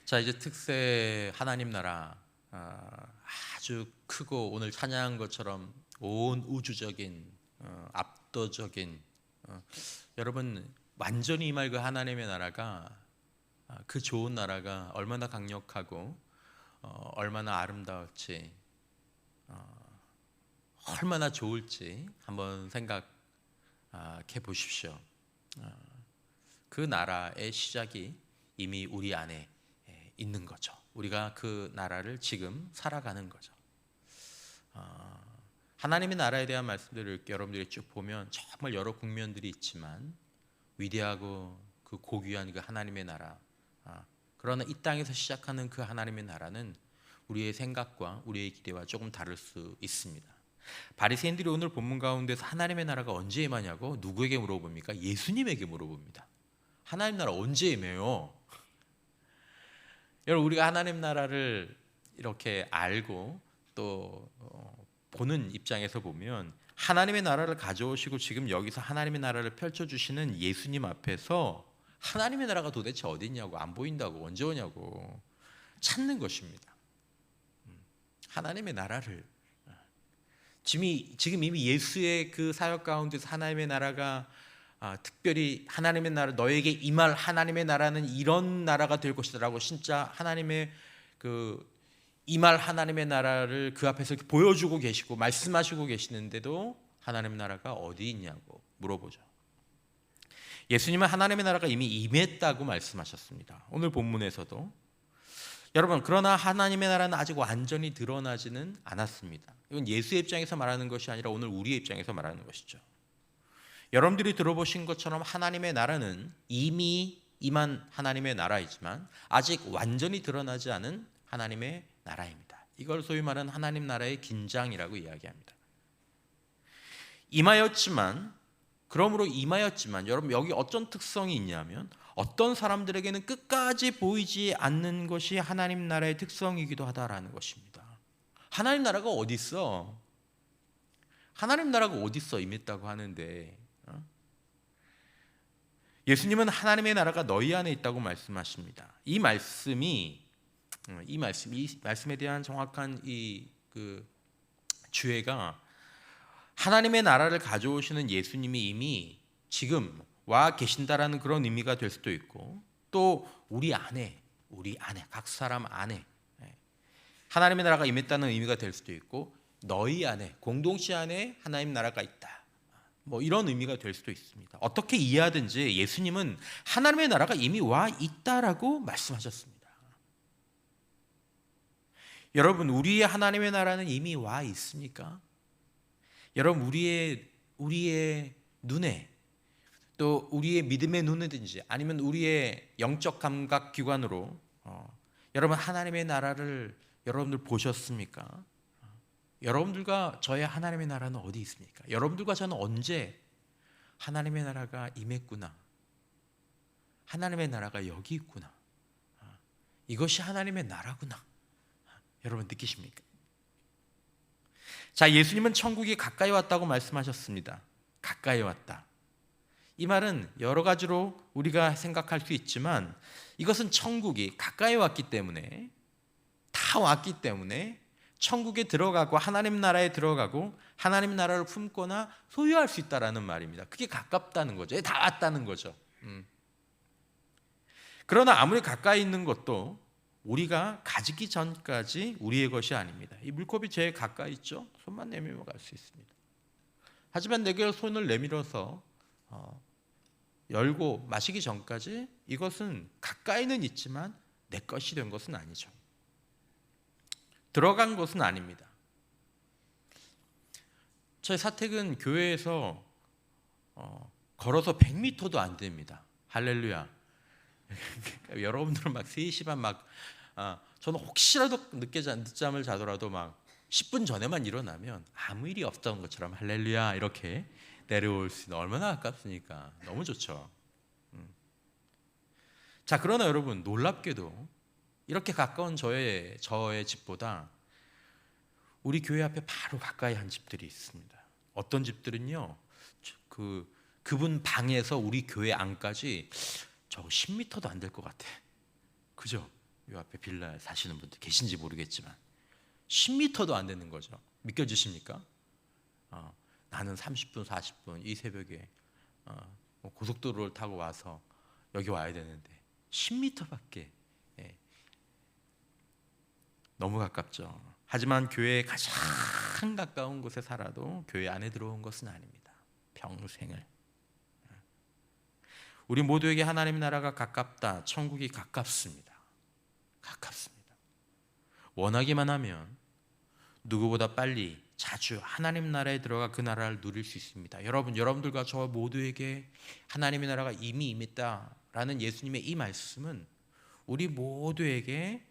자, 이제 특세 하나님 나라, 아주 크고 오늘 찬양한 것처럼 온 우주적인 압도적인 여러분 완전히 임할 그 하나님의 나라가, 그 좋은 나라가 얼마나 강력하고 얼마나 아름다울지, 얼마나 좋을지 한번 생각해 보십시오. 그 나라의 시작이 이미 우리 안에 있는 거죠. 우리가 그 나라를 지금 살아가는 거죠. 하나님의 나라에 대한 말씀들을 여러분들이 쭉 보면 정말 여러 국면들이 있지만 위대하고 그 고귀한 그 하나님의 나라, 그러나 이 땅에서 시작하는 그 하나님의 나라는 우리의 생각과 우리의 기대와 조금 다를 수 있습니다. 바리새인들이 오늘 본문 가운데서 하나님의 나라가 언제 임하냐고 누구에게 물어봅니까? 예수님에게 물어봅니다. 하나님 나라 언제 임해요? 여러분, 우리가 하나님 나라를 이렇게 알고 또 보는 입장에서 보면 하나님의 나라를 가져오시고 지금 여기서 하나님의 나라를 펼쳐주시는 예수님 앞에서 하나님의 나라가 도대체 어디 있냐고, 안 보인다고, 언제 오냐고 찾는 것입니다. 하나님의 나라를 지금 이미 예수의 그 사역 가운데서 하나님의 나라가 특별히 하나님의 나라, 너에게 임할 하나님의 나라는 이런 나라가 될 것이다라고 진짜 하나님의 그 임할 하나님의 나라를 그 앞에서 보여주고 계시고 말씀하시고 계시는데도 하나님의 나라가 어디 있냐고 물어보죠. 예수님은 하나님의 나라가 이미 임했다고 말씀하셨습니다. 오늘 본문에서도. 여러분, 그러나 하나님의 나라는 아직 완전히 드러나지는 않았습니다. 이건 예수의 입장에서 말하는 것이 아니라 오늘 우리의 입장에서 말하는 것이죠. 여러분들이 들어보신 것처럼 하나님의 나라는 이미 임한 하나님의 나라이지만 아직 완전히 드러나지 않은 하나님의 나라입니다. 이걸 소위 말하는 하나님 나라의 긴장이라고 이야기합니다. 그러므로 임하였지만 여러분, 여기 어떤 특성이 있냐면 어떤 사람들에게는 끝까지 보이지 않는 것이 하나님 나라의 특성이기도 하다라는 것입니다. 하나님 나라가 어디 있어? 하나님 나라가 어디 있어? 임했다고 하는데 예수님은 하나님의 나라가 너희 안에 있다고 말씀하십니다. 이 말씀에 대한 정확한 그 주애가 하나님의 나라를 가져오시는 예수님이 이미 지금 와 계신다라는 그런 의미가 될 수도 있고, 또 우리 안에 각 사람 안에 하나님의 나라가 임했다는 의미가 될 수도 있고, 너희 안에 공동체 안에 하나님 나라가 있다, 뭐 이런 의미가 될 수도 있습니다. 어떻게 이해하든지 예수님은 하나님의 나라가 이미 와 있다라고 말씀하셨습니다. 여러분, 우리의 하나님의 나라는 이미 와 있습니까? 여러분, 우리의 눈에, 또 우리의 믿음의 눈이든지 아니면 우리의 영적 감각 기관으로 여러분 하나님의 나라를 여러분들 보셨습니까? 여러분들과 저의 하나님의 나라는 어디 있습니까? 여러분들과 저는 언제 하나님의 나라가 임했구나, 하나님의 나라가 여기 있구나, 이것이 하나님의 나라구나, 여러분 느끼십니까? 자, 예수님은 천국이 가까이 왔다고 말씀하셨습니다. 가까이 왔다. 이 말은 여러 가지로 우리가 생각할 수 있지만 이것은 천국이 가까이 왔기 때문에, 다 왔기 때문에 천국에 들어가고 하나님 나라에 들어가고 하나님 나라를 품거나 소유할 수 있다라는 말입니다. 그게 가깝다는 거죠. 다 왔다는 거죠. 그러나 아무리 가까이 있는 것도 우리가 가지기 전까지 우리의 것이 아닙니다. 이 물컵이 제일 가까이 있죠. 손만 내밀면 갈 수 있습니다. 하지만 내게 손을 내밀어서 열고 마시기 전까지 이것은 가까이는 있지만 내 것이 된 것은 아니죠. 들어간 것은 아닙니다. 저희 사택은 교회에서 걸어서 100m도 안 됩니다. 할렐루야. 여러분들은 막 3시 반 저는 혹시라도 늦잠을 자더라도 막 10분 전에만 일어나면 아무 일이 없던 것처럼 할렐루야 이렇게 내려올 수 있는, 얼마나 가깝습니까? 너무 좋죠. 자, 그러나 여러분, 놀랍게도 이렇게 가까운 저의 집보다 우리 교회 앞에 바로 가까이 한 집들이 있습니다. 어떤 집들은요, 그분 방에서 우리 교회 안까지 저 10m도 안 될 것 같아. 그죠? 요 앞에 빌라에 사시는 분들 계신지 모르겠지만 10m도 안 되는 거죠. 믿겨지십니까? 나는 30분, 40분 이 새벽에 뭐 고속도로를 타고 와서 여기 와야 되는데 10m밖에, 너무 가깝죠. 하지만 교회에 가장 가까운 곳에 살아도 교회 안에 들어온 것은 아닙니다. 평생을. 우리 모두에게 하나님 나라가 가깝다. 천국이 가깝습니다. 가깝습니다. 원하기만 하면 누구보다 빨리 자주 하나님 나라에 들어가 그 나라를 누릴 수 있습니다. 여러분들과 저 모두에게 하나님의 나라가 이미 임했다라는 예수님의 이 말씀은 우리 모두에게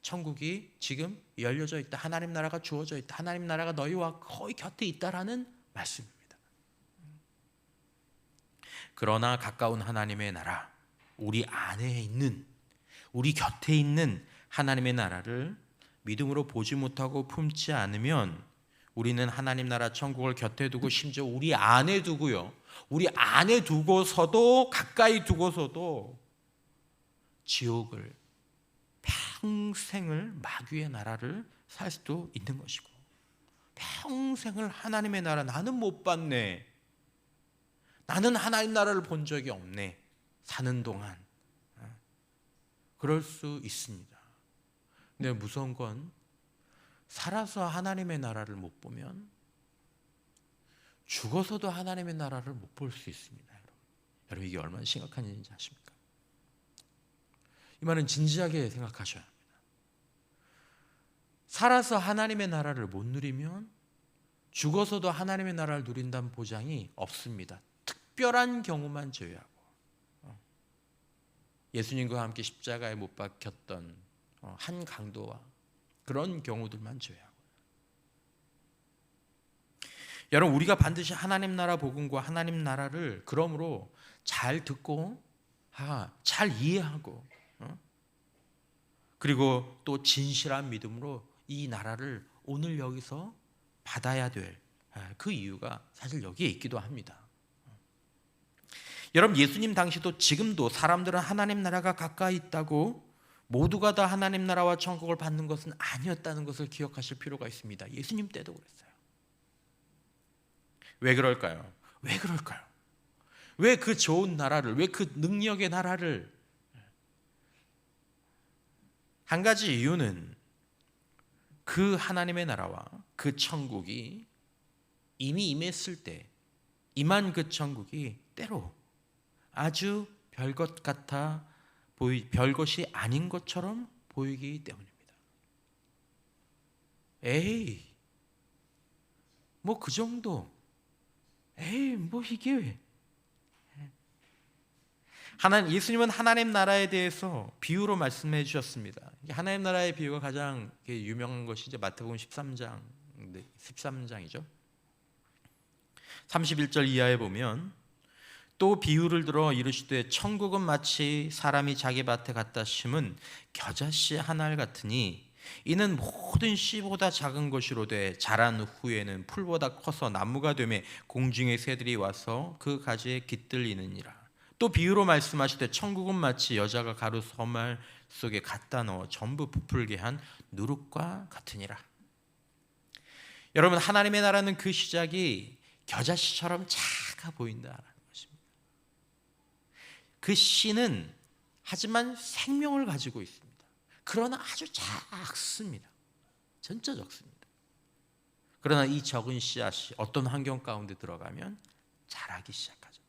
천국이 지금 열려져 있다. 하나님 나라가 주어져 있다. 하나님 나라가 너희와 거의 곁에 있다라는 말씀입니다. 그러나 가까운 하나님의 나라, 우리 안에 있는, 우리 곁에 있는 하나님의 나라를 믿음으로 보지 못하고 품지 않으면 우리는 하나님 나라 천국을 곁에 두고 심지어 우리 안에 두고요. 우리 안에 두고서도, 가까이 두고서도 지옥을, 평생을 마귀의 나라를 살 수도 있는 것이고, 평생을 하나님의 나라 나는 못 봤네, 나는 하나님 나라를 본 적이 없네 사는 동안 그럴 수 있습니다. 근데 무서운 건 살아서 하나님의 나라를 못 보면 죽어서도 하나님의 나라를 못 볼 수 있습니다. 여러분 이게 얼마나 심각한 일인지 아십니까? 이 말은 진지하게 생각하셔야 합니다. 살아서 하나님의 나라를 못 누리면 죽어서도 하나님의 나라를 누린다는 보장이 없습니다. 특별한 경우만 제외하고. 예수님과 함께 십자가에 못 박혔던 한 강도와 그런 경우들만 제외하고. 여러분 우리가 반드시 하나님 나라 복음과 하나님 나라를 그러므로 잘 듣고 잘 이해하고 그리고 또 진실한 믿음으로 이 나라를 오늘 여기서 받아야 될 그 이유가 사실 여기에 있기도 합니다. 여러분 예수님 당시도 지금도 사람들은 하나님 나라가 가까이 있다고 모두가 다 하나님 나라와 천국을 받는 것은 아니었다는 것을 기억하실 필요가 있습니다. 예수님 때도 그랬어요. 왜 그럴까요? 왜 그럴까요? 왜 그 좋은 나라를, 왜 그 능력의 나라를? 한 가지 이유는 그 하나님의 나라와 그 천국이 이미 임했을 때 임한 그 천국이 때로 아주 별것 같아 별것이 아닌 것처럼 보이기 때문입니다. 에이, 뭐 그 정도. 에이, 뭐 이게 왜? 예수님은 하나님 나라에 대해서 비유로 말씀해 주셨습니다. 하나님 나라의 비유가 가장 유명한 것이 이제 마태복음 13장이죠. 31절 이하에 보면 또 비유를 들어 이르시되 천국은 마치 사람이 자기 밭에 갖다 심은 겨자씨 한 알 같으니 이는 모든 씨보다 작은 것이로되 자란 후에는 풀보다 커서 나무가 되매 공중의 새들이 와서 그 가지에 깃들리느니라. 또 비유로 말씀하시되 천국은 마치 여자가 가루 서말 속에 갖다 넣어 전부 부풀게 한 누룩과 같으니라. 여러분 하나님의 나라는 그 시작이 겨자씨처럼 작아 보인다라는 것입니다. 그 씨는 하지만 생명을 가지고 있습니다. 그러나 아주 작습니다. 진짜 적습니다. 그러나 이 적은 씨앗이 어떤 환경 가운데 들어가면 자라기 시작하죠.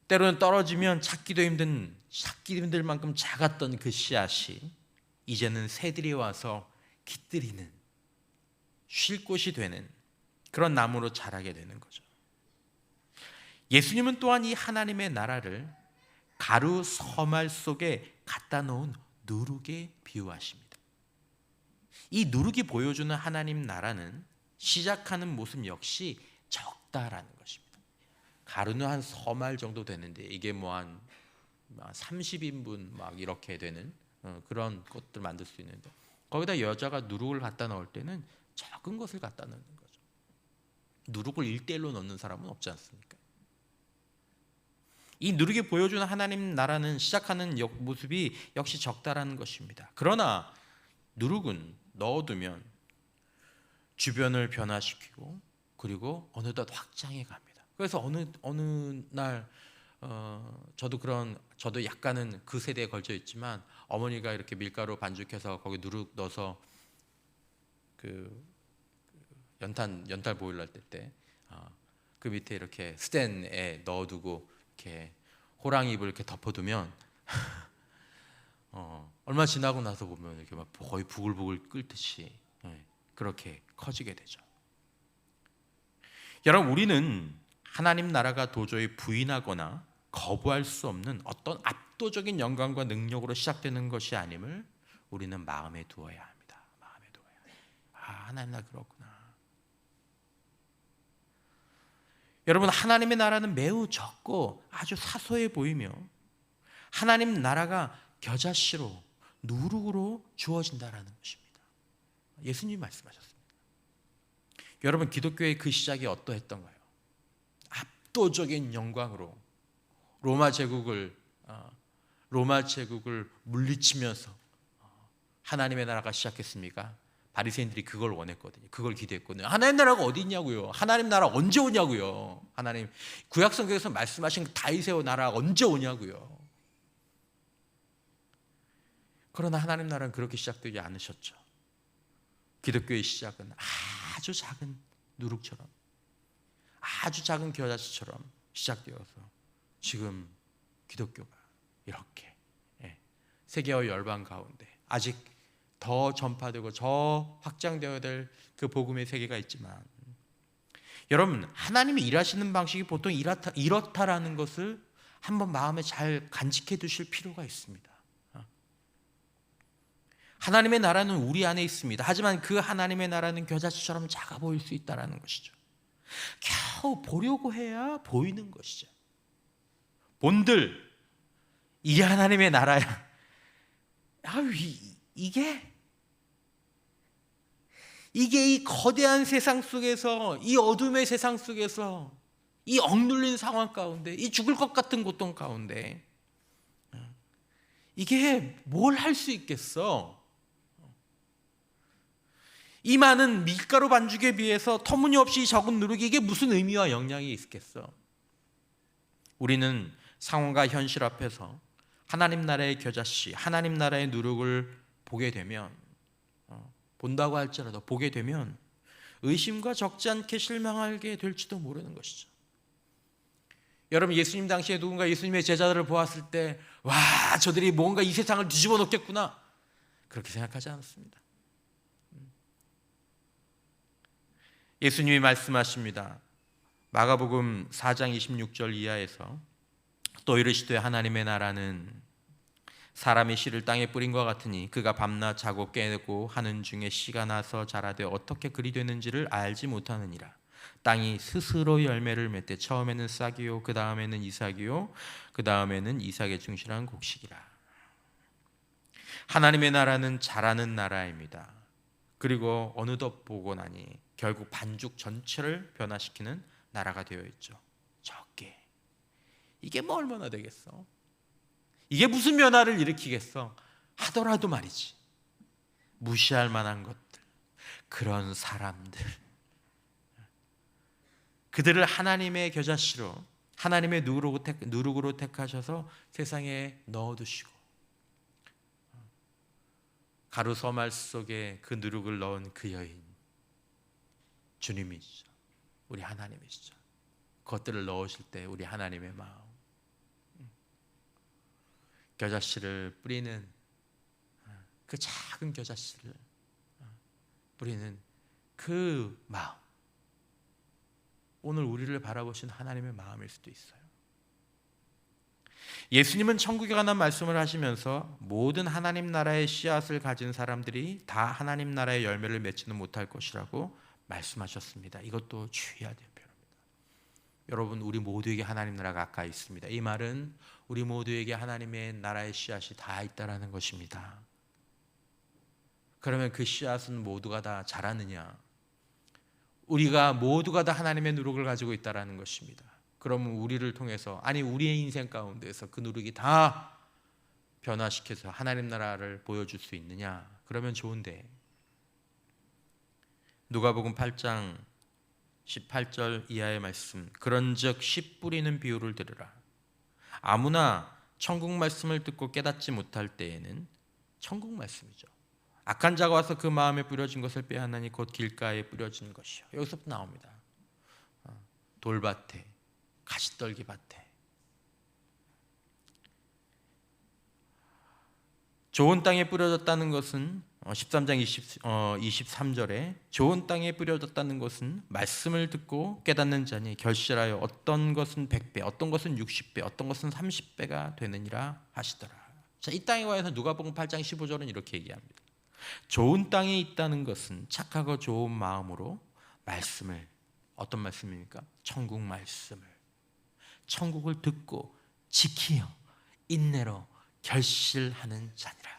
때로는 떨어지면 찾기도 힘들 만큼 작았던 그 씨앗이 이제는 새들이 와서 깃들이는, 쉴 곳이 되는 그런 나무로 자라게 되는 거죠. 예수님은 또한 이 하나님의 나라를 가루 서말 속에 갖다 놓은 누룩에 비유하십니다. 이 누룩이 보여주는 하나님 나라는 시작하는 모습 역시 적다라는 것입니다. 가루는 한 서말 정도 되는데 이게 뭐 한 30인분 막 이렇게 되는 그런 것들 만들 수 있는데 거기다 여자가 누룩을 갖다 넣을 때는 적은 것을 갖다 넣는 거죠. 누룩을 1대1로 넣는 사람은 없지 않습니까? 이 누르게 보여주는 하나님 나라는 시작하는 모습이 역시 적다라는 것입니다. 그러나 누룩은 넣어두면 주변을 변화시키고 그리고 어느덧 확장해 갑니다. 그래서 어느 날 저도 약간은 그 세대에 걸쳐 있지만 어머니가 이렇게 밀가루 반죽해서 거기 누룩 넣어서 그 연탄 보일러 할 때 그 밑에 이렇게 스탠에 넣어두고 이렇게 호랑이 잎을 이렇게 덮어두면 얼마 지나고 나서 보면 이렇게 막 거의 부글부글 끓듯이 그렇게 커지게 되죠. 여러분, 우리는 하나님 나라가 도저히 부인하거나 거부할 수 없는 어떤 압도적인 영광과 능력으로 시작되는 것이 아님을 우리는 마음에 두어야 합니다. 마음에 두어야 합니다. 하나님 나라 그렇구나. 여러분, 하나님의 나라는 매우 적고 아주 사소해 보이며 하나님 나라가 겨자씨로 누룩으로 주어진다라는 것입니다. 예수님이 말씀하셨습니다. 여러분, 기독교의 그 시작이 어떠했던가요? 압도적인 영광으로 로마 제국을 물리치면서 하나님의 나라가 시작했습니까? 바리새인들이 그걸 원했거든요. 그걸 기대했거든요. 하나님 나라가 어디 있냐고요? 하나님 나라 언제 오냐고요? 하나님 구약 성경에서 말씀하신 다윗의 나라 언제 오냐고요? 그러나 하나님 나라는 그렇게 시작되지 않으셨죠. 기독교의 시작은 아주 작은 누룩처럼, 아주 작은 겨자씨처럼 시작되어서 지금 기독교가 이렇게 세계와 열방 가운데 아직 더 전파되고 더 확장되어야 될 그 복음의 세계가 있지만, 여러분, 하나님이 일하시는 방식이 보통 이렇다라는 것을 한번 마음에 잘 간직해 두실 필요가 있습니다. 하나님의 나라는 우리 안에 있습니다. 하지만 그 하나님의 나라는 겨자씨처럼 작아 보일 수 있다는 것이죠. 겨우 보려고 해야 보이는 것이죠. 본들, 이게 하나님의 나라야. 이게 이 거대한 세상 속에서, 이 어둠의 세상 속에서, 이 억눌린 상황 가운데, 이 죽을 것 같은 고통 가운데 이게 뭘 할 수 있겠어? 이 많은 밀가루 반죽에 비해서 터무니없이 적은 누룩이 이게 무슨 의미와 영향이 있겠어? 우리는 상황과 현실 앞에서 하나님 나라의 겨자씨, 하나님 나라의 누룩을 보게 되면, 본다고 할지라도 보게 되면 의심과 적지 않게 실망하게 될지도 모르는 것이죠. 여러분, 예수님 당시에 누군가 예수님의 제자들을 보았을 때, 와, 저들이 뭔가 이 세상을 뒤집어 놓겠구나, 그렇게 생각하지 않았습니다. 예수님이 말씀하십니다. 마가복음 4장 26절 이하에서 또 이르시되 하나님의 나라는 사람이 씨를 땅에 뿌린 것 같으니 그가 밤낮 자고 깨고 하는 중에 씨가 나서 자라되 어떻게 그리 되는지를 알지 못하느니라. 땅이 스스로 열매를 맺되 처음에는 싹이요 그 다음에는 이삭이요 그 다음에는 이삭의 충실한 곡식이라. 하나님의 나라는 자라는 나라입니다. 그리고 어느덧 보고 나니 결국 반죽 전체를 변화시키는 나라가 되어 있죠. 적게. 이게 뭐 얼마나 되겠어? 이게 무슨 변화를 일으키겠어? 하더라도 말이지, 무시할 만한 것들, 그런 사람들, 그들을 하나님의 겨자씨로, 하나님의 누룩으로 택하셔서 세상에 넣어두시고 가루 서말 속에 그 누룩을 넣은 그 여인, 주님이시죠. 우리 하나님이시죠. 그것들을 넣으실 때 우리 하나님의 마음, 겨자씨를 뿌리는, 그 작은 겨자씨를 뿌리는 그 마음, 오늘 우리를 바라보신 하나님의 마음일 수도 있어요. 예수님은 천국에 관한 말씀을 하시면서 모든 하나님 나라의 씨앗을 가진 사람들이 다 하나님 나라의 열매를 맺지는 못할 것이라고 말씀하셨습니다. 이것도 주의해야 될 표현입니다. 여러분, 우리 모두에게 하나님 나라가 가까이 있습니다. 이 말은 우리 모두에게 하나님의 나라의 씨앗이 다 있다라는 것입니다. 그러면 그 씨앗은 모두가 다 자라느냐? 우리가 모두가 다 하나님의 누룩을 가지고 있다라는 것입니다. 그러면 우리를 통해서, 아니 우리의 인생 가운데서 그 누룩이 다 변화시켜서 하나님 나라를 보여줄 수 있느냐? 그러면 좋은데, 누가복음 8장 18절 이하의 말씀, 그런즉 씨 뿌리는 비유를 들으라. 아무나 천국 말씀을 듣고 깨닫지 못할 때에는, 천국 말씀이죠, 악한 자가 와서 그 마음에 뿌려진 것을 빼앗나니 곧 길가에 뿌려진 것이요. 여기서부터 나옵니다. 돌밭에, 가시떨기 밭에. 좋은 땅에 뿌려졌다는 것은 13장 23절에 좋은 땅에 뿌려졌다는 것은 말씀을 듣고 깨닫는 자니 결실하여 어떤 것은 100배, 어떤 것은 60배, 어떤 것은 30배가 되느니라 하시더라. 자, 이 땅에 관해서 누가복음 8장 15절은 이렇게 얘기합니다. 좋은 땅에 있다는 것은 착하고 좋은 마음으로 말씀을, 어떤 말씀입니까? 천국 말씀을, 천국을 듣고 지키어 인내로 결실하는 자니라.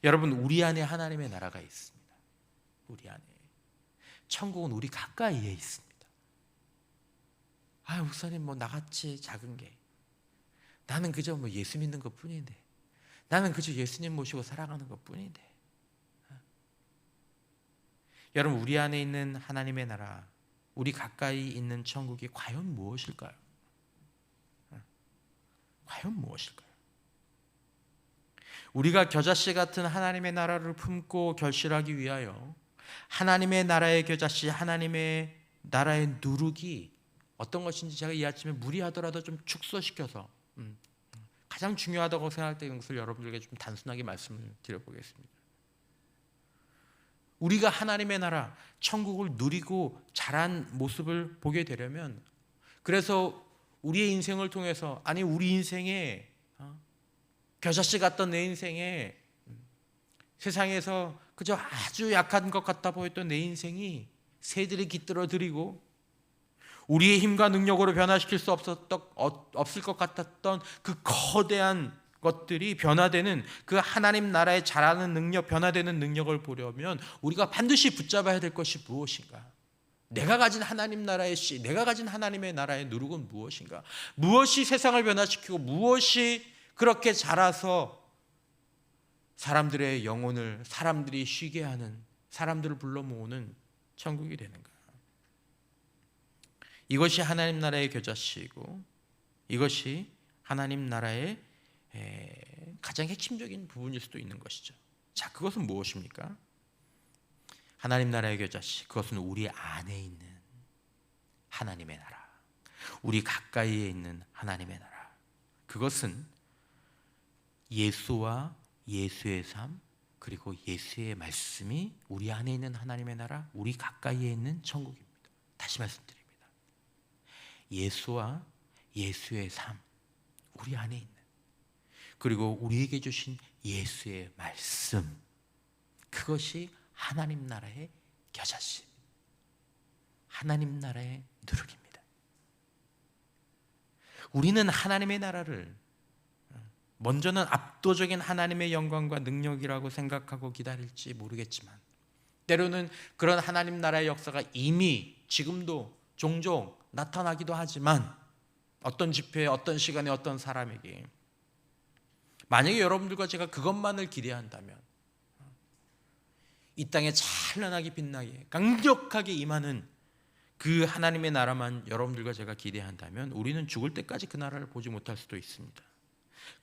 여러분, 우리 안에 하나님의 나라가 있습니다. 우리 안에 천국은 우리 가까이에 있습니다. 아, 목사님, 뭐 나같이 작은 게, 나는 그저 뭐 예수 믿는 것 뿐인데, 나는 그저 예수님 모시고 살아가는 것 뿐인데. 여러분, 우리 안에 있는 하나님의 나라, 우리 가까이 있는 천국이 과연 무엇일까요? 과연 무엇일까요? 우리가 겨자씨 같은 하나님의 나라를 품고 결실하기 위하여 하나님의 나라의 겨자씨, 하나님의 나라의 누룩이 어떤 것인지 제가 이 아침에 무리하더라도 좀 축소시켜서 가장 중요하다고 생각되는 것을 여러분들에게 좀 단순하게 말씀을 드려보겠습니다. 우리가 하나님의 나라, 천국을 누리고 자란 모습을 보게 되려면, 그래서 우리의 인생을 통해서, 아니 우리 인생에 겨자씨 같던 내 인생에, 세상에서 그저 아주 약한 것 같아 보였던 내 인생이 새들이 깃들어들이고 우리의 힘과 능력으로 변화시킬 수 없을 것 같았던 그 거대한 것들이 변화되는, 그 하나님 나라에 자라는 능력, 변화되는 능력을 보려면 우리가 반드시 붙잡아야 될 것이 무엇인가? 내가 가진 하나님 나라의 씨, 내가 가진 하나님의 나라의 누룩은 무엇인가? 무엇이 세상을 변화시키고 무엇이 그렇게 자라서 사람들의 영혼을, 사람들이 쉬게 하는, 사람들을 불러 모으는 천국이 되는가? 이것이 하나님 나라의 겨자씨이고, 이것이 하나님 나라의 가장 핵심적인 부분일 수도 있는 것이죠. 자, 그것은 무엇입니까? 하나님 나라의 겨자씨, 그것은 우리 안에 있는 하나님의 나라, 우리 가까이에 있는 하나님의 나라. 그것은 예수와 예수의 삶, 그리고 예수의 말씀이 우리 안에 있는 하나님의 나라, 우리 가까이에 있는 천국입니다. 다시 말씀드립니다. 예수와 예수의 삶, 우리 안에 있는, 그리고 우리에게 주신 예수의 말씀, 그것이 하나님 나라의 겨자씨입니다. 하나님 나라의 누룩입니다. 우리는 하나님의 나라를 먼저는 압도적인 하나님의 영광과 능력이라고 생각하고 기다릴지 모르겠지만, 때로는 그런 하나님 나라의 역사가 이미 지금도 종종 나타나기도 하지만, 어떤 집회에, 어떤 시간에, 어떤 사람에게, 만약에 여러분들과 제가 그것만을 기대한다면, 이 땅에 찬란하게 빛나게 강력하게 임하는 그 하나님의 나라만 여러분들과 제가 기대한다면, 우리는 죽을 때까지 그 나라를 보지 못할 수도 있습니다.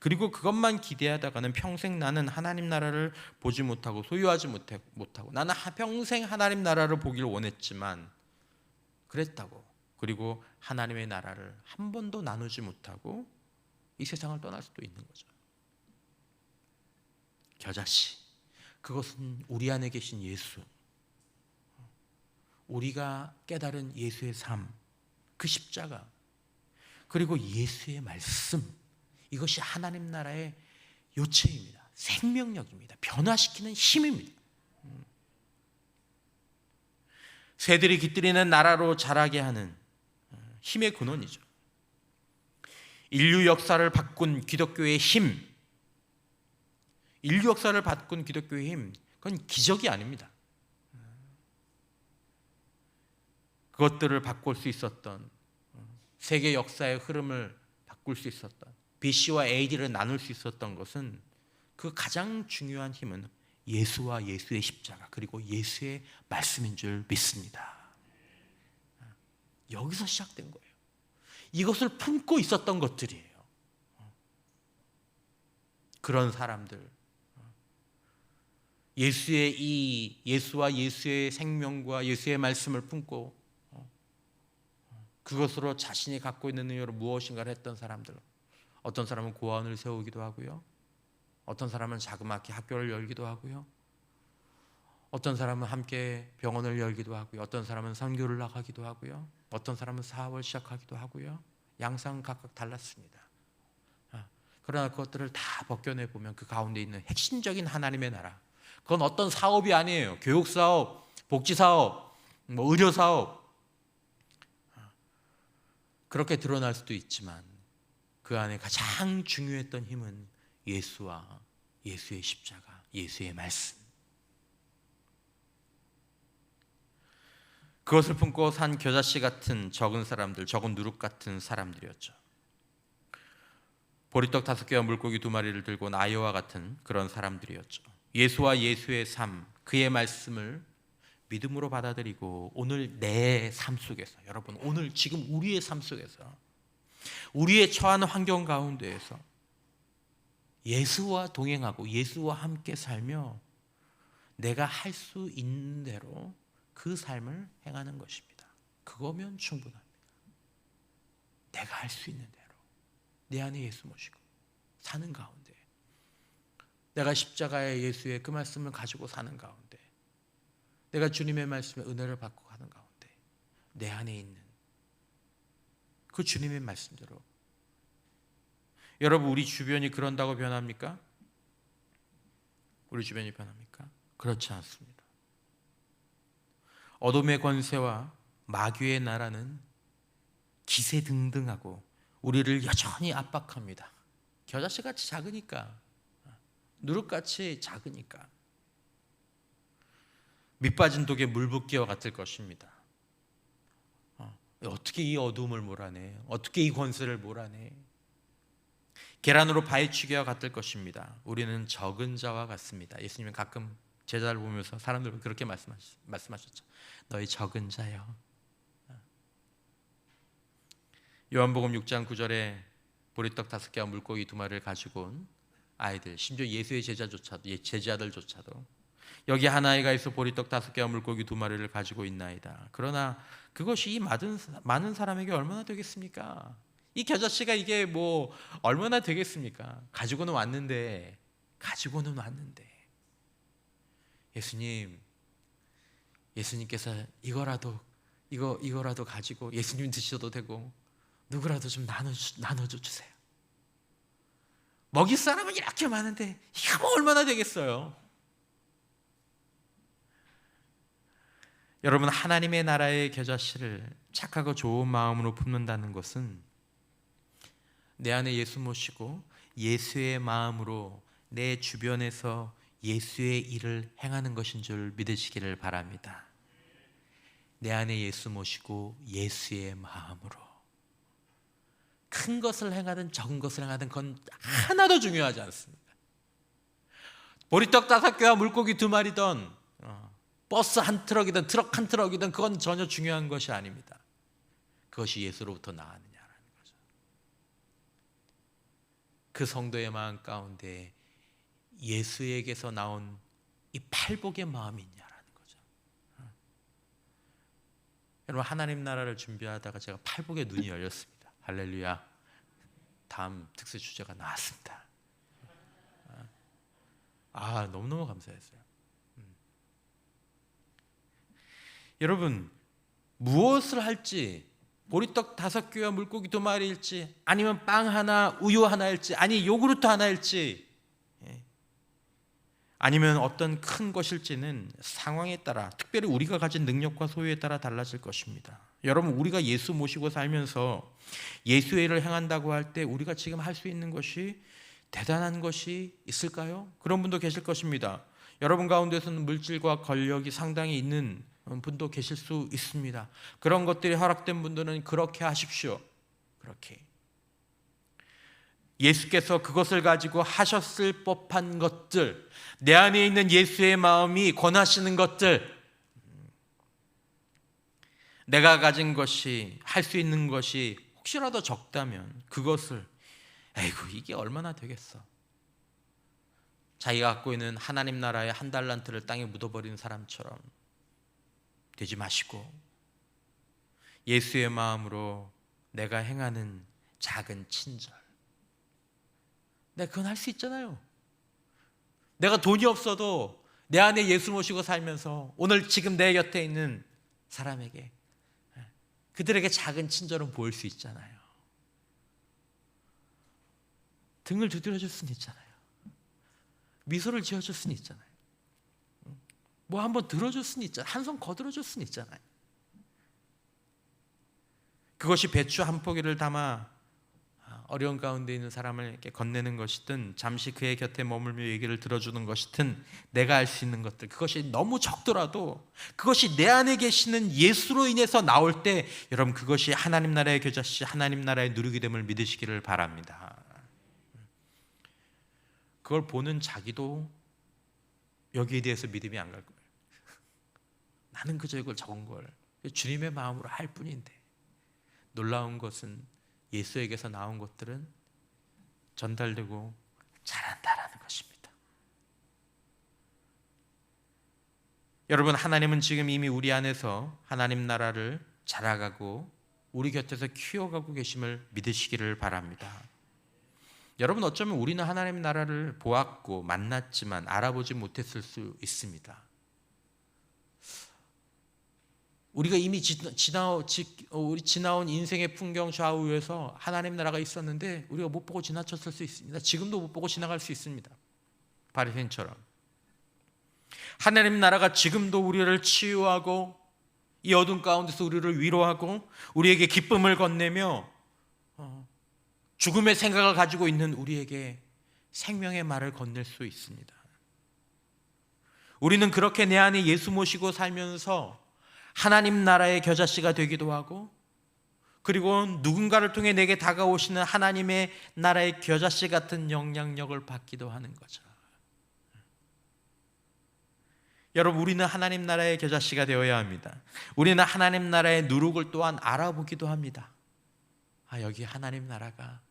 그리고 그것만 기대하다가는 평생 나는 하나님 나라를 보지 못하고 소유하지 못하고, 나는 평생 하나님 나라를 보기를 원했지만 그랬다고, 그리고 하나님의 나라를 한 번도 나누지 못하고 이 세상을 떠날 수도 있는 거죠. 겨자씨, 그것은 우리 안에 계신 예수, 우리가 깨달은 예수의 삶, 그 십자가, 그리고 예수의 말씀, 이것이 하나님 나라의 요체입니다. 생명력입니다. 변화시키는 힘입니다. 새들이 깃들이는 나라로 자라게 하는 힘의 근원이죠. 인류 역사를 바꾼 기독교의 힘, 인류 역사를 바꾼 기독교의 힘, 그건 기적이 아닙니다. 그것들을 바꿀 수 있었던, 세계 역사의 흐름을 바꿀 수 있었던, BC와 AD를 나눌 수 있었던 것은, 그 가장 중요한 힘은 예수와 예수의 십자가 그리고 예수의 말씀인 줄 믿습니다. 여기서 시작된 거예요. 이것을 품고 있었던 것들이에요. 그런 사람들, 예수와 예수의 생명과 예수의 말씀을 품고 그것으로 자신이 갖고 있는 능력으로 무엇인가를 했던 사람들, 어떤 사람은 고아원을 세우기도 하고요, 어떤 사람은 자그마치 학교를 열기도 하고요, 어떤 사람은 함께 병원을 열기도 하고요, 어떤 사람은 선교를 나가기도 하고요, 어떤 사람은 사업을 시작하기도 하고요. 양상 각각 달랐습니다. 그러나 그것들을 다 벗겨내 보면 그 가운데 있는 핵심적인 하나님의 나라, 그건 어떤 사업이 아니에요. 교육사업, 복지사업, 의료사업, 그렇게 드러날 수도 있지만 그 안에 가장 중요했던 힘은 예수와 예수의 십자가, 예수의 말씀, 그것을 품고 산 겨자씨 같은 적은 사람들, 적은 누룩 같은 사람들이었죠. 보리떡 5개와 물고기 2마리를 들고 온 아이와 같은 그런 사람들이었죠. 예수와 예수의 삶, 그의 말씀을 믿음으로 받아들이고 오늘 내 삶 속에서, 여러분 오늘 지금 우리의 삶 속에서, 우리의 처한 환경 가운데에서 예수와 동행하고 예수와 함께 살며 내가 할 수 있는 대로 그 삶을 행하는 것입니다. 그거면 충분합니다. 내가 할 수 있는 대로 내 안에 예수 모시고 사는 가운데, 내가 십자가의 예수의 그 말씀을 가지고 사는 가운데, 내가 주님의 말씀에 은혜를 받고 가는 가운데 내 안에 있는 그 주님의 말씀대로, 여러분 우리 주변이 그런다고 변합니까? 우리 주변이 변합니까? 그렇지 않습니다. 어둠의 권세와 마귀의 나라는 기세등등하고 우리를 여전히 압박합니다. 겨자씨같이 작으니까, 누룩같이 작으니까. 밑빠진 독에 물 붓기와 같을 것입니다. 어떻게 이 어둠을 몰아내? 어떻게 이 권세를 몰아내? 계란으로 바위치기와 같을 것입니다. 우리는 적은 자와 같습니다. 예수님은 가끔 제자를 보면서 사람들 그렇게 말씀하셨죠. 너희 적은 자요. 요한복음 6장 9절에 보리떡 5개와 물고기 2마리를 가지고 온 아이들, 심지어 예수의 제자들조차도 여기 한 아이가 있어 보리떡 5개와 물고기 2마리를 가지고 있나이다. 그러나 그것이 이 많은 사람에게 얼마나 되겠습니까? 이 겨자씨가 이게 뭐 얼마나 되겠습니까? 가지고는 왔는데 예수님께서 이거라도 가지고 예수님 드셔도 되고 누구라도 좀 나눠줘 주세요. 먹일 사람은 이렇게 많은데 이거 뭐 얼마나 되겠어요? 여러분, 하나님의 나라의 겨자씨를 착하고 좋은 마음으로 품는다는 것은 내 안에 예수 모시고 예수의 마음으로 내 주변에서 예수의 일을 행하는 것인 줄 믿으시기를 바랍니다. 내 안에 예수 모시고 예수의 마음으로 큰 것을 행하든 적은 것을 행하든 그건 하나도 중요하지 않습니다. 보리떡 5개와 물고기 2마리든 버스 한 트럭이든 트럭 한 트럭이든 그건 전혀 중요한 것이 아닙니다. 그것이 예수로부터 나왔느냐라는 거죠. 그 성도의 마음 가운데 예수에게서 나온 이 팔복의 마음이 있냐라는 거죠. 여러분, 하나님 나라를 준비하다가 제가 팔복의 눈이 열렸습니다. 할렐루야. 다음 특수 주제가 나왔습니다. 너무너무 감사했어요. 여러분, 무엇을 할지, 보리떡 5개와 물고기 2마리일지, 아니면 빵 하나, 우유 하나일지, 아니 요구르트 하나일지, 아니면 어떤 큰 것일지는 상황에 따라, 특별히 우리가 가진 능력과 소유에 따라 달라질 것입니다. 여러분, 우리가 예수 모시고 살면서 예수의 일을 행한다고 할 때 우리가 지금 할 수 있는 것이 대단한 것이 있을까요? 그런 분도 계실 것입니다. 여러분 가운데서는 물질과 권력이 상당히 있는 분도 계실 수 있습니다. 그런 것들이 허락된 분들은 그렇게 하십시오. 그렇게 예수께서 그것을 가지고 하셨을 법한 것들, 내 안에 있는 예수의 마음이 권하시는 것들, 내가 가진 것이, 할 수 있는 것이 혹시라도 적다면 그것을 에이구 이게 얼마나 되겠어, 자기가 갖고 있는 하나님 나라의 한 달란트를 땅에 묻어버리는 사람처럼 되지 마시고, 예수의 마음으로 내가 행하는 작은 친절, 내가 그건 할 수 있잖아요. 내가 돈이 없어도 내 안에 예수 모시고 살면서 오늘 지금 내 곁에 있는 사람에게, 그들에게 작은 친절은 보일 수 있잖아요. 등을 두드려줄 수는 있잖아요. 미소를 지어줄 수는 있잖아요. 뭐 한번 들어줄 수는 있잖아요. 한 손 거들어줄 수는 있잖아요. 그것이 배추 한 포기를 담아 어려운 가운데 있는 사람을 이렇게 건네는 것이든, 잠시 그의 곁에 머물며 얘기를 들어주는 것이든, 내가 할 수 있는 것들, 그것이 너무 적더라도 그것이 내 안에 계시는 예수로 인해서 나올 때, 여러분 그것이 하나님 나라의 겨자씨, 하나님 나라의 누리게 됨을 믿으시기를 바랍니다. 그걸 보는 자기도 여기에 대해서 믿음이 안 갈 거예요. 나는 그저 이걸 적은 걸 주님의 마음으로 할 뿐인데, 놀라운 것은 예수에게서 나온 것들은 전달되고 잘한다라는 것입니다. 여러분, 하나님은 지금 이미 우리 안에서 하나님 나라를 자라가고 우리 곁에서 키워가고 계심을 믿으시기를 바랍니다. 여러분, 어쩌면 우리는 하나님 나라를 보았고 만났지만 알아보지 못했을 수 있습니다. 우리가 이미 지나온 인생의 풍경 좌우에서 하나님 나라가 있었는데 우리가 못 보고 지나쳤을 수 있습니다. 지금도 못 보고 지나갈 수 있습니다. 바리새인처럼. 하나님 나라가 지금도 우리를 치유하고 이 어둠 가운데서 우리를 위로하고 우리에게 기쁨을 건네며 죽음의 생각을 가지고 있는 우리에게 생명의 말을 건넬 수 있습니다. 우리는 그렇게 내 안에 예수 모시고 살면서 하나님 나라의 겨자씨가 되기도 하고, 그리고 누군가를 통해 내게 다가오시는 하나님의 나라의 겨자씨 같은 영향력을 받기도 하는 거죠. 여러분, 우리는 하나님 나라의 겨자씨가 되어야 합니다. 우리는 하나님 나라의 누룩을 또한 알아보기도 합니다. 여기 하나님 나라가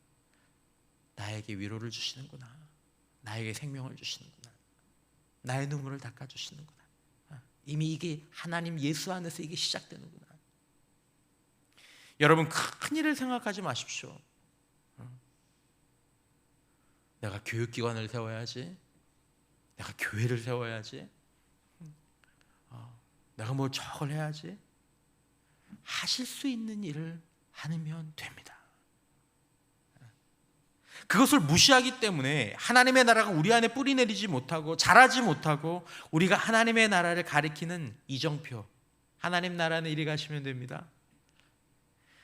나에게 위로를 주시는구나, 나에게 생명을 주시는구나, 나의 눈물을 닦아주시는구나, 이미 이게 하나님 예수 안에서 이게 시작되는구나. 여러분, 큰 일을 생각하지 마십시오. 내가 교육기관을 세워야지, 내가 교회를 세워야지, 내가 뭐 저걸 해야지. 하실 수 있는 일을 하면 됩니다. 그것을 무시하기 때문에 하나님의 나라가 우리 안에 뿌리내리지 못하고 자라지 못하고, 우리가 하나님의 나라를 가리키는 이정표, 하나님 나라는 이리 가시면 됩니다,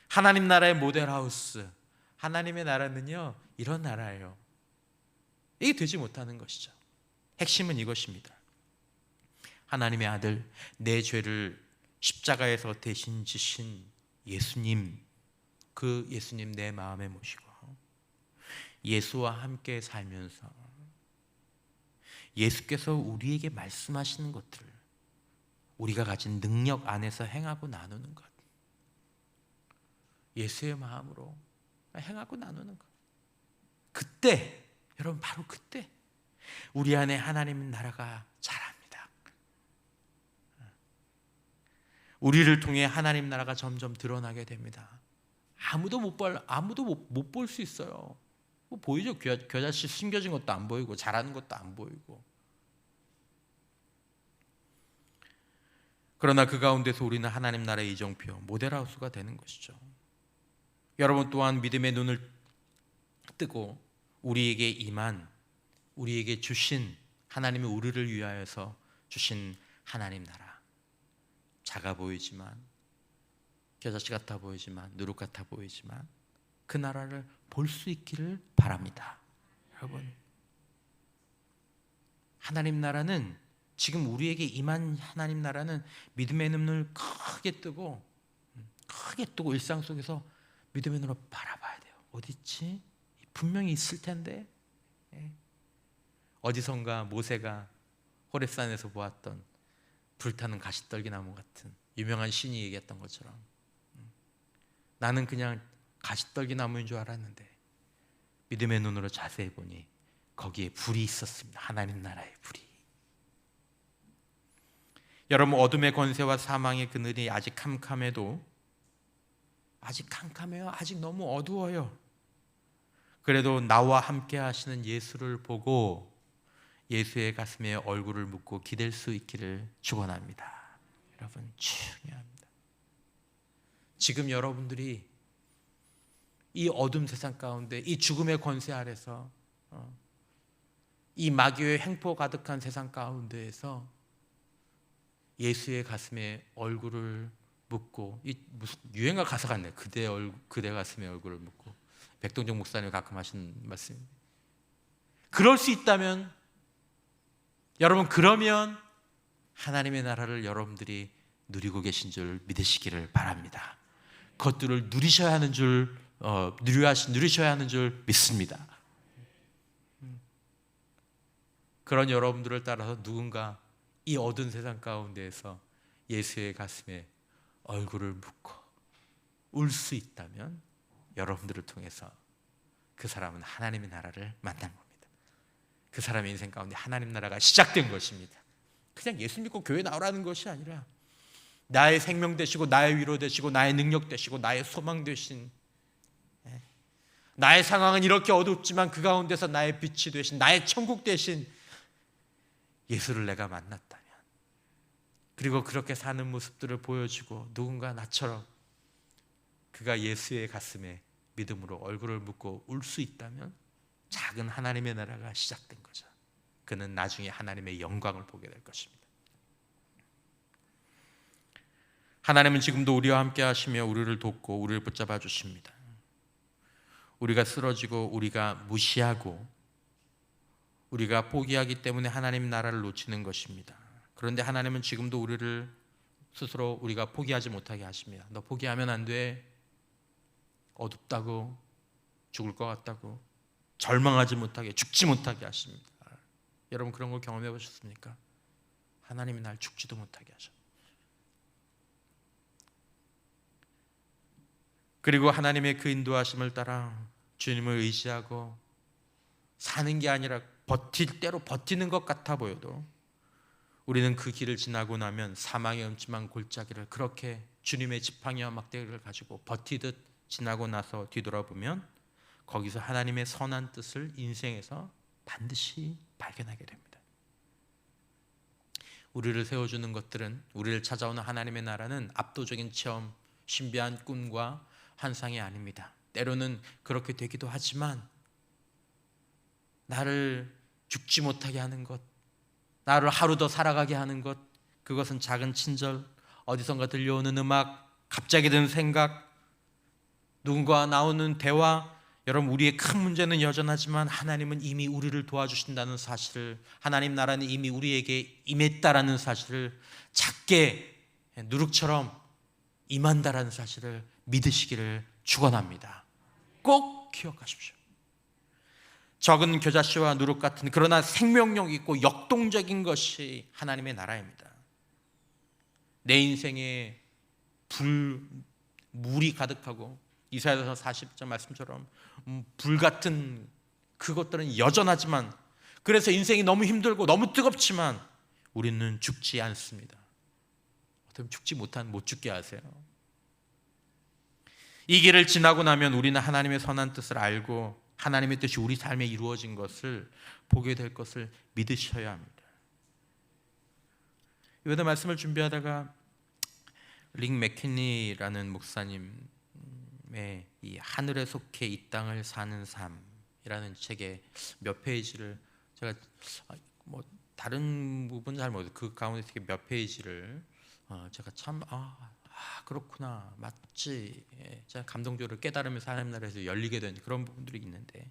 하나님 나라의 모델하우스, 하나님의 나라는요 이런 나라예요, 이게 되지 못하는 것이죠. 핵심은 이것입니다. 하나님의 아들, 내 죄를 십자가에서 대신 지신 예수님, 그 예수님 내 마음에 모시고 예수와 함께 살면서 예수께서 우리에게 말씀하시는 것들을 우리가 가진 능력 안에서 행하고 나누는 것, 예수의 마음으로 행하고 나누는 것, 그때, 여러분, 바로 그때 우리 안에 하나님 나라가 자랍니다. 우리를 통해 하나님 나라가 점점 드러나게 됩니다. 아무도 못 볼 수 있어요. 뭐 보이죠? 겨자씨 숨겨진 것도 안 보이고 잘하는 것도 안 보이고. 그러나 그 가운데서 우리는 하나님 나라의 이정표, 모델하우스가 되는 것이죠. 여러분 또한 믿음의 눈을 뜨고 우리에게 임한, 우리에게 주신, 하나님이 우리를 위하여서 주신 하나님 나라, 작아 보이지만, 겨자씨 같아 보이지만, 누룩 같아 보이지만 그 나라를 볼 수 있기를 바랍니다. 여러분, 하나님 나라는 지금 우리에게 임한 하나님 나라는 믿음의 눈을 크게 뜨고 일상 속에서 믿음의 눈으로 바라봐야 돼요. 어디 있지? 분명히 있을 텐데. 어디선가 모세가 호렙산에서 보았던 불타는 가시떨기 나무 같은 유명한 신이 얘기했던 것처럼 나는 그냥 가시떨기 나무인 줄 알았는데 믿음의 눈으로 자세히 보니 거기에 불이 있었습니다. 하나님 나라의 불이. 여러분, 어둠의 권세와 사망의 그늘이 아직 캄캄해도, 아직 캄캄해요. 아직 너무 어두워요. 그래도 나와 함께 하시는 예수를 보고 예수의 가슴에 얼굴을 묻고 기댈 수 있기를 축원합니다. 여러분, 중요합니다. 지금 여러분들이 이 어둠 세상 가운데, 이 죽음의 권세 아래서, 이 마귀의 횡포 가득한 세상 가운데에서 예수의 가슴에 얼굴을 묻고, 이 무슨 유행가 가사 같네. 그대 가슴에 얼굴을 묻고. 백동정 목사님이 가끔 하시는 말씀입니다. 그럴 수 있다면, 여러분, 그러면 하나님의 나라를 여러분들이 누리고 계신 줄 믿으시기를 바랍니다. 그것들을 누리셔야 하는 줄 믿습니다. 그런 여러분들을 따라서 누군가 이 어두운 세상 가운데에서 예수의 가슴에 얼굴을 묻고 울 수 있다면 여러분들을 통해서 그 사람은 하나님의 나라를 만난 겁니다. 그 사람의 인생 가운데 하나님 나라가 시작된 것입니다. 그냥 예수 믿고 교회 나오라는 것이 아니라 나의 생명 되시고 나의 위로 되시고 나의 능력 되시고 나의 소망 되신, 나의 상황은 이렇게 어둡지만 그 가운데서 나의 빛이 되신, 나의 천국 되신 예수를 내가 만났다면, 그리고 그렇게 사는 모습들을 보여주고 누군가 나처럼 그가 예수의 가슴에 믿음으로 얼굴을 묻고 울 수 있다면 작은 하나님의 나라가 시작된 거죠. 그는 나중에 하나님의 영광을 보게 될 것입니다. 하나님은 지금도 우리와 함께 하시며 우리를 돕고 우리를 붙잡아 주십니다. 우리가 쓰러지고 우리가 무시하고 우리가 포기하기 때문에 하나님 나라를 놓치는 것입니다. 그런데 하나님은 지금도 우리를 스스로 우리가 포기하지 못하게 하십니다. 너 포기하면 안 돼. 어둡다고, 죽을 것 같다고, 절망하지 못하게, 죽지 못하게 하십니다. 여러분, 그런 걸 경험해 보셨습니까? 하나님이 날 죽지도 못하게 하셔. 그리고 하나님의 그 인도하심을 따라 주님을 의지하고 사는 게 아니라 버틸 대로 버티는 것 같아 보여도 우리는 그 길을 지나고 나면 사망의 음침한 골짜기를 그렇게 주님의 지팡이와 막대기를 가지고 버티듯 지나고 나서 뒤돌아보면 거기서 하나님의 선한 뜻을 인생에서 반드시 발견하게 됩니다. 우리를 세워주는 것들은, 우리를 찾아오는 하나님의 나라는 압도적인 체험, 신비한 꿈과 환상이 아닙니다. 때로는 그렇게 되기도 하지만 나를 죽지 못하게 하는 것, 나를 하루 더 살아가게 하는 것, 그것은 작은 친절, 어디선가 들려오는 음악, 갑자기 드는 생각, 누군가와 나오는 대화. 여러분, 우리의 큰 문제는 여전하지만 하나님은 이미 우리를 도와주신다는 사실을, 하나님 나라는 이미 우리에게 임했다라는 사실을, 작게 누룩처럼 임한다라는 사실을 믿으시기를 축원합니다. 꼭 기억하십시오. 적은 겨자씨와 누룩 같은, 그러나 생명력 있고 역동적인 것이 하나님의 나라입니다. 내 인생에 물이 가득하고 이사야서 40절 말씀처럼 불같은 그것들은 여전하지만, 그래서 인생이 너무 힘들고 너무 뜨겁지만 우리는 죽지 않습니다. 어떻게 죽지 못 죽게 하세요. 이 길을 지나고 나면 우리는 하나님의 선한 뜻을 알고 하나님의 뜻이 우리 삶에 이루어진 것을 보게 될 것을 믿으셔야 합니다. 이번에 말씀을 준비하다가 릭 맥키니라는 목사님 이 하늘에 속해 이 땅을 사는 삶이라는 책의 몇 페이지를 제가 다른 부분 잘 모르겠어요. 그 가운데 몇 페이지를 제가 참 그렇구나, 맞지, 제가 감동적으로 깨달으면서 하나님 나라에서 열리게 된 그런 부분들이 있는데,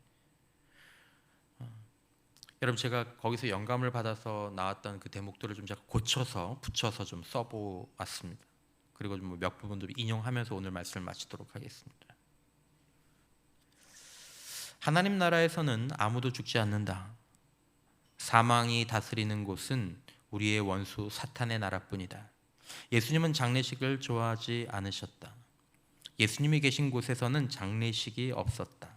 여러분, 제가 거기서 영감을 받아서 나왔던 그 대목들을 좀 제가 고쳐서 붙여서 좀 써보았습니다. 그리고 좀 몇 부분도 인용하면서 오늘 말씀을 마치도록 하겠습니다. 하나님 나라에서는 아무도 죽지 않는다. 사망이 다스리는 곳은 우리의 원수 사탄의 나라뿐이다. 예수님은 장례식을 좋아하지 않으셨다. 예수님이 계신 곳에서는 장례식이 없었다.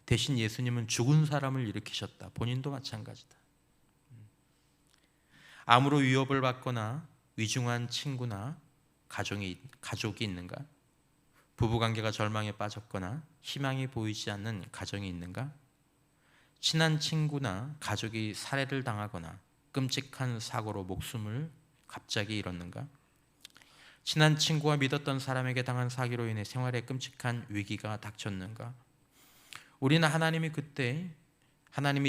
대신 예수님은 죽은 사람을 일으키셨다. 본인도 마찬가지다. 암으로 위협을 받거나 위중한 친구나 가족이 있는가? 부부관계가 절망에 빠졌거나 희망이 보이지 않는 가정이 있는가? 친한 친구나 가족이 살해를 당하거나 끔찍한 사고로 목숨을 갑자기 잃었는가? 친한 친구와 믿었던 사람에게 당한 사기로 인해 생활에 끔찍한 위기가 닥쳤는가? 우리는 하나님이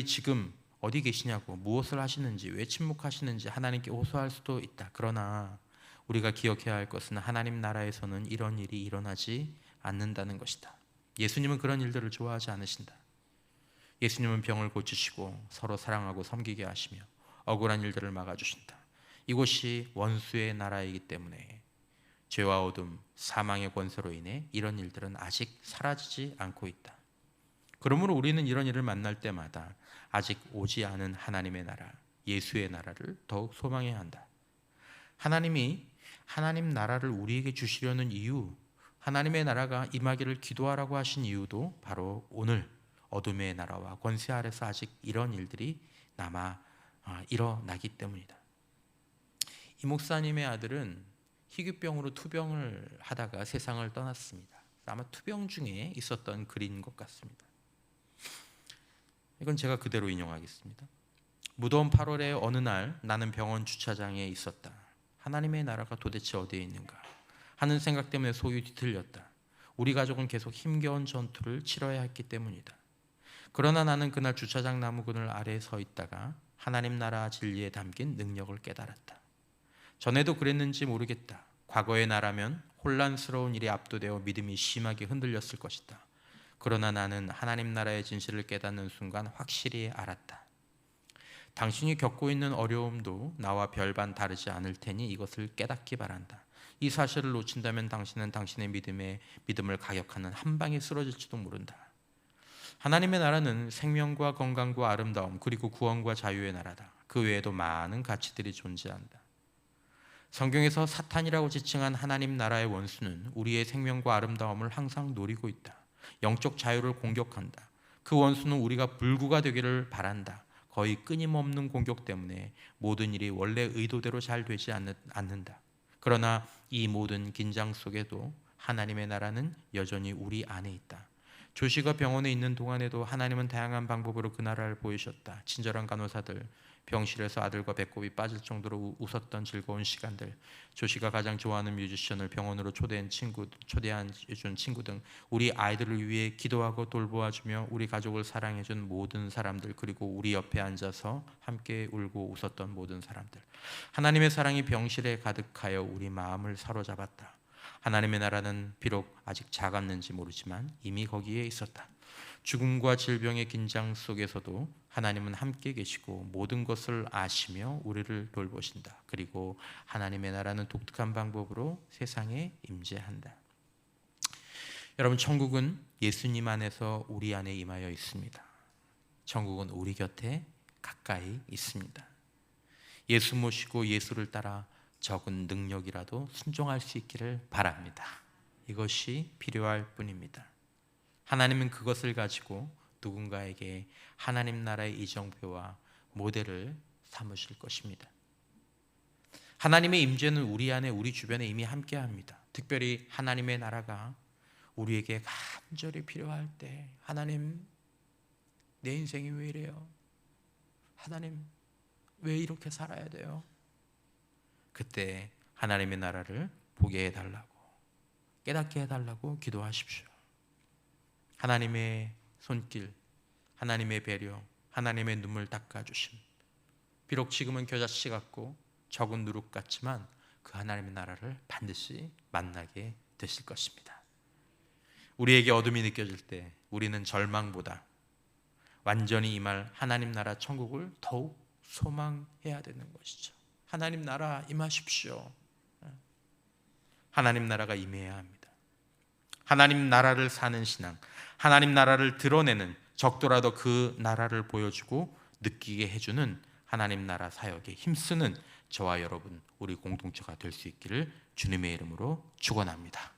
지금 어디 계시냐고, 무엇을 하시는지, 왜 침묵하시는지 하나님께 호소할 수도 있다. 그러나 우리가 기억해야 할 것은 하나님 나라에서는 이런 일이 일어나지 않는다는 것이다. 예수님은 그런 일들을 좋아하지 않으신다. 예수님은 병을 고치시고 서로 사랑하고 섬기게 하시며 억울한 일들을 막아주신다. 이곳이 원수의 나라이기 때문에 죄와 어둠, 사망의 권세로 인해 이런 일들은 아직 사라지지 않고 있다. 그러므로 우리는 이런 일을 만날 때마다 아직 오지 않은 하나님의 나라, 예수의 나라를 더욱 소망해야 한다. 하나님이 하나님 나라를 우리에게 주시려는 이유, 하나님의 나라가 임하기를 기도하라고 하신 이유도 바로 오늘 어둠의 나라와 권세 아래서 아직 이런 일들이 남아 일어나기 때문이다. 이 목사님의 아들은 희귀병으로 투병을 하다가 세상을 떠났습니다. 아마 투병 중에 있었던 글인 것 같습니다. 이건 제가 그대로 인용하겠습니다. 무더운 8월의 어느 날 나는 병원 주차장에 있었다. 하나님의 나라가 도대체 어디에 있는가 하는 생각 때문에 소유 뒤틀렸다. 우리 가족은 계속 힘겨운 전투를 치러야 했기 때문이다. 그러나 나는 그날 주차장 나무 그늘 아래에 서 있다가 하나님 나라 진리에 담긴 능력을 깨달았다. 전에도 그랬는지 모르겠다. 과거의 나라면 혼란스러운 일에 압도되어 믿음이 심하게 흔들렸을 것이다. 그러나 나는 하나님 나라의 진실을 깨닫는 순간 확실히 알았다. 당신이 겪고 있는 어려움도 나와 별반 다르지 않을 테니 이것을 깨닫기 바란다. 이 사실을 놓친다면 당신은 당신의 믿음을 가격하는 한 방에 쓰러질지도 모른다. 하나님의 나라는 생명과 건강과 아름다움 그리고 구원과 자유의 나라다. 그 외에도 많은 가치들이 존재한다. 성경에서 사탄이라고 지칭한 하나님 나라의 원수는 우리의 생명과 아름다움을 항상 노리고 있다. 영적 자유를 공격한다. 그 원수는 우리가 불구가 되기를 바란다. 거의 끊임없는 공격 때문에 모든 일이 원래 의도대로 잘 되지 않는다. 그러나 이 모든 긴장 속에도 하나님의 나라는 여전히 우리 안에 있다. 조씨가 병원에 있는 동안에도 하나님은 다양한 방법으로 그 나라를 보이셨다. 친절한 간호사들, 병실에서 아들과 배꼽이 빠질 정도로 웃었던 즐거운 시간들, 조씨가 가장 좋아하는 뮤지션을 병원으로 초대한 친구 등 우리 아이들을 위해 기도하고 돌보아주며 우리 가족을 사랑해준 모든 사람들, 그리고 우리 옆에 앉아서 함께 울고 웃었던 모든 사람들. 하나님의 사랑이 병실에 가득하여 우리 마음을 사로잡았다. 하나님의 나라는 비록 아직 작았는지 모르지만 이미 거기에 있었다. 죽음과 질병의 긴장 속에서도 하나님은 함께 계시고 모든 것을 아시며 우리를 돌보신다. 그리고 하나님의 나라는 독특한 방법으로 세상에 임재한다. 여러분, 천국은 예수님 안에서 우리 안에 임하여 있습니다. 천국은 우리 곁에 가까이 있습니다. 예수 모시고 예수를 따라 적은 능력이라도 순종할 수 있기를 바랍니다. 이것이 필요할 뿐입니다. 하나님은 그것을 가지고 누군가에게 하나님 나라의 이정표와 모델을 삼으실 것입니다. 하나님의 임재는 우리 안에, 우리 주변에 이미 함께합니다. 특별히 하나님의 나라가 우리에게 간절히 필요할 때, 하나님, 내 인생이 왜 이래요? 하나님, 왜 이렇게 살아야 돼요? 그때 하나님의 나라를 보게 해달라고, 깨닫게 해달라고 기도하십시오. 하나님의 손길, 하나님의 배려, 하나님의 눈물 닦아주심, 비록 지금은 겨자씨 같고 적은 누룩 같지만 그 하나님의 나라를 반드시 만나게 되실 것입니다. 우리에게 어둠이 느껴질 때 우리는 절망보다, 완전히 임할 하나님 나라 천국을 더욱 소망해야 되는 것이죠. 하나님 나라 임하십시오. 하나님 나라가 임해야 합니다. 하나님 나라를 사는 신앙, 하나님 나라를 드러내는, 적더라도 그 나라를 보여주고 느끼게 해주는 하나님 나라 사역에 힘쓰는 저와 여러분, 우리 공동체가 될 수 있기를 주님의 이름으로 축원합니다.